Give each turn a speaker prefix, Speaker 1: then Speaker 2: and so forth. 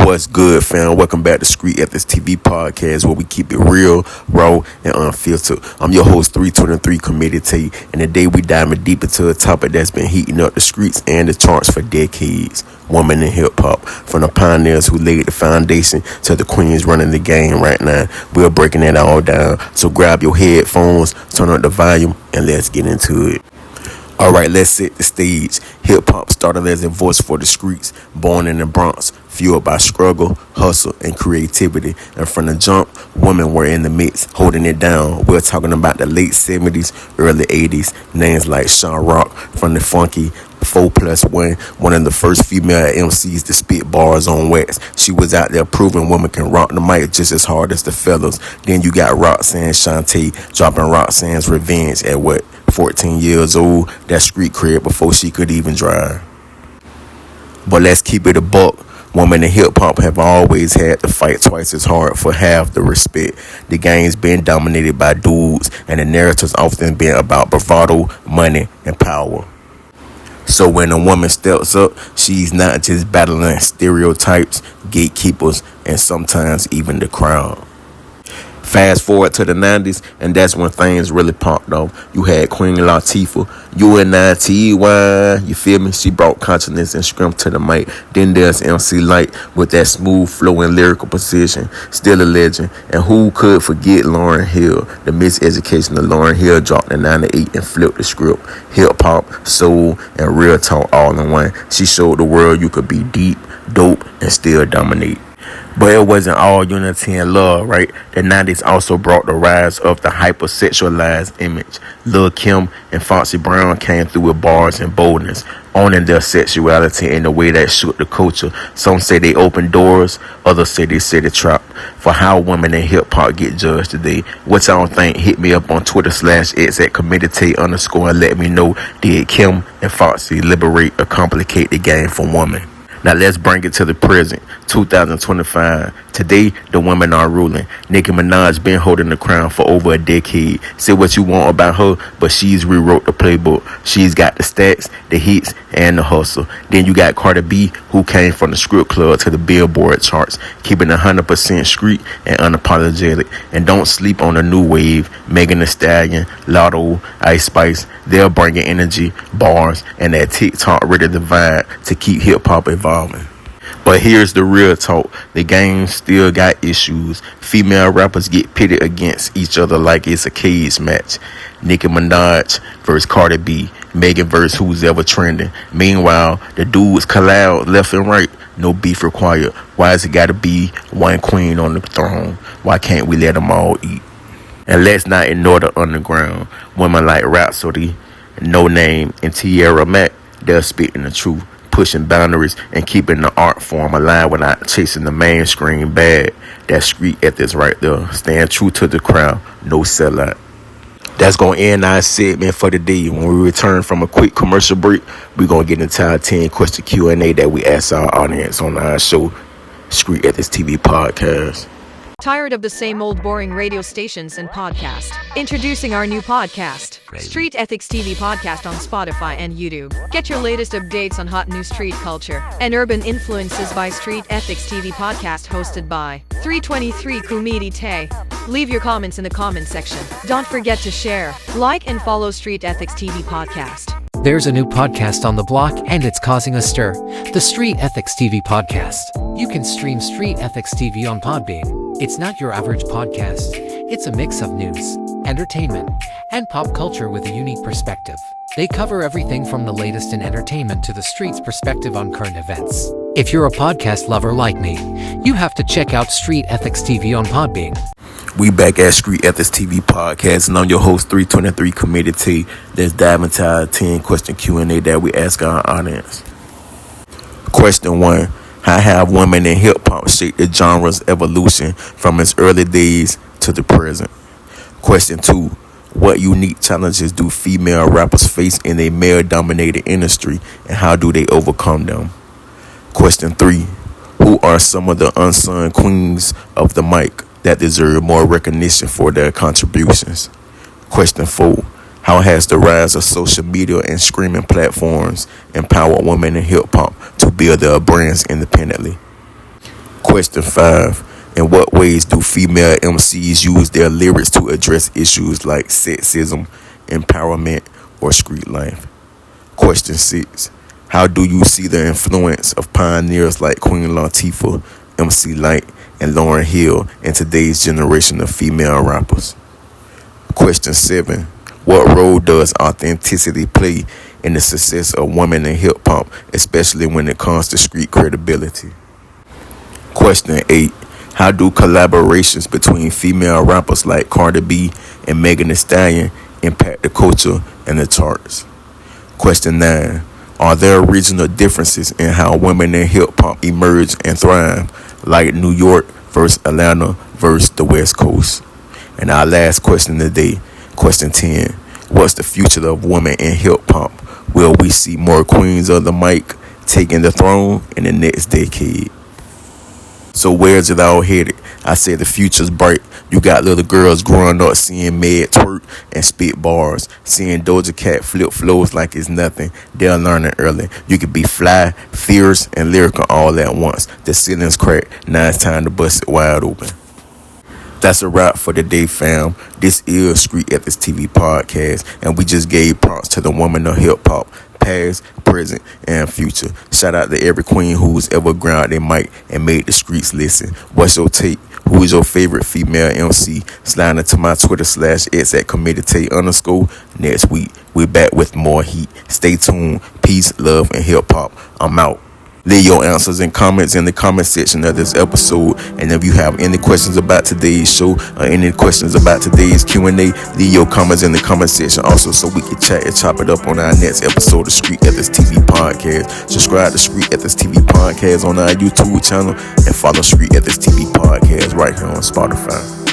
Speaker 1: What's good, fam? Welcome back to Street Ethics TV podcast, where we keep it real, raw, and unfiltered. I'm your host, 323 Committed T, and today we diving deep into a topic that's been heating up the streets and the charts for decades: women in hip hop. From the pioneers who laid the foundation to the queens running the game right now, we're breaking it all down. So grab your headphones, turn up the volume, and let's get into it. Alright, let's set the stage. Hip-hop started as a voice for the streets, born in the Bronx, fueled by struggle, hustle, and creativity. And from the jump, women were in the mix, holding it down. We're talking about the late 70s, early 80s. Names like Sean Rock from the funky 4+1, one of the first female MCs to spit bars on wax. She was out there proving women can rock the mic just as hard as the fellas. Then you got Roxanne Shante dropping Roxanne's Revenge at 14 years old. That street cred before she could even drive. But let's keep it a buck. Women in hip-hop have always had to fight twice as hard for half the respect. The game's been dominated by dudes, and the narrative's often been about bravado, money, and power. So when a woman steps up, she's not just battling stereotypes, gatekeepers, and sometimes even the crowd. Fast forward to the 90s, and that's when things really popped off. You had Queen Latifah, UNITY, you feel me? She brought consciousness and strength to the mic. Then there's MC Lyte with that smooth flow and lyrical precision, still a legend. And who could forget Lauryn Hill? The miseducation of Lauryn Hill dropped in 98 and flipped the script. Hip hop, soul, and real talk all in one. She showed the world you could be deep, dope, and still dominate. But it wasn't all unity and love, right? The 90s also brought the rise of the hypersexualized image. Lil' Kim and Foxy Brown came through with bars and boldness, owning their sexuality in a way that shook the culture. Some say they opened doors, others say they set a trap for how women in hip-hop get judged today. What y'all think? Hit me up on Twitter/X at committed_, and let me know, did Kim and Foxy liberate or complicate the game for women? Now let's bring it to the present, 2025. Today, the women are ruling. Nicki Minaj been holding the crown for over a decade. Say what you want about her, but she's rewrote the playbook. She's got the stats, the hits, and the hustle. Then you got Cardi B, who came from the script club to the Billboard charts, keeping 100% street and unapologetic. And don't sleep on the new wave. Megan Thee Stallion, Lotto, Ice Spice, they're bringing energy, bars, and that TikTok ready divide to keep hip-hop evolving. But here's the real talk. The game still got issues. Female rappers get pitted against each other like it's a cage match. Nicki Minaj versus Cardi B. Megan versus who's ever trending. Meanwhile, the dudes collide left and right. No beef required. Why has it got to be one queen on the throne? Why can't we let them all eat? And let's not ignore the underground. Women like Rhapsody, No Name, and Tierra Mack, they're spitting the truth, pushing boundaries and keeping the art form alive without chasing the mainstream bag. That street ethics right there. Stand true to the crowd, no sellout. That's going to end our segment for the day. When we return from a quick commercial break, we're going to get into our 10-question Q&A that we ask our audience on our show, Street Ethics TV Podcast.
Speaker 2: Tired of the same old boring radio stations and podcast? Introducing our new podcast, Street Ethics TV Podcast on Spotify and YouTube. Get your latest updates on hot new street culture and urban influences by Street Ethics TV Podcast, hosted by 323 Kumidi Tay. Leave your comments in the comment section. Don't forget to share, like, and follow Street Ethics TV Podcast.
Speaker 3: There's a new podcast on the block, and it's causing a stir. The Street Ethics TV Podcast. You can stream Street Ethics TV on Podbean. It's not your average podcast. It's a mix of news, entertainment, and pop culture with a unique perspective. They cover everything from the latest in entertainment to the street's perspective on current events. If you're a podcast lover like me, you have to check out Street Ethics TV on Podbean.
Speaker 1: We back at Street Ethics TV Podcast, and I'm your host, 323 Committed T. Let's dive into our 10-question Q&A that we ask our audience. Question 1. How have women in hip-hop shaped the genre's evolution from its early days to the present? Question 2. What unique challenges do female rappers face in a male-dominated industry, and how do they overcome them? Question 3. Who are some of the unsung queens of the mic that deserve more recognition for their contributions? Question 4. How has the rise of social media and streaming platforms empowered women in hip-hop to build their brands independently? Question 5. In what ways do female MCs use their lyrics to address issues like sexism, empowerment, or street life? Question 6. How do you see the influence of pioneers like Queen Latifah, MC Lyte, and Lauryn Hill in today's generation of female rappers? Question 7. What role does authenticity play in the success of women in hip-hop, especially when it comes to street credibility? Question 8. How do collaborations between female rappers like Cardi B and Megan Thee Stallion impact the culture and the charts? Question 9. Are there regional differences in how women in hip-hop emerge and thrive, like New York versus Atlanta versus the West Coast? And our last question today, question 10. What's the future of women in hip-hop? Will we see more queens of the mic taking the throne in the next decade? So where's it all headed? I say the future's bright. You got little girls growing up seeing Meg twerk and spit bars, seeing Doja Cat flip flows like it's nothing. They're learning early. You could be fly, fierce, and lyrical all at once. The ceiling's cracked. Now it's time to bust it wide open. That's a wrap for today, fam. This is Street Ethics TV Podcast, and we just gave props to the woman of hip-hop, past, present, and future. Shout out to every queen who's ever ground their mic and made the streets listen. What's your take? Who is your favorite female MC? Slide into my Twitter /x@committate_. Next week, we're back with more heat. Stay tuned. Peace, love, and hip-hop. I'm out. Leave your answers and comments in the comment section of this episode. And if you have any questions about today's show or any questions about today's Q&A, leave your comments in the comment section also, so we can chat and chop it up on our next episode of Street Ethics TV Podcast. Subscribe to Street Ethics TV Podcast on our YouTube channel and follow Street Ethics TV Podcast right here on Spotify.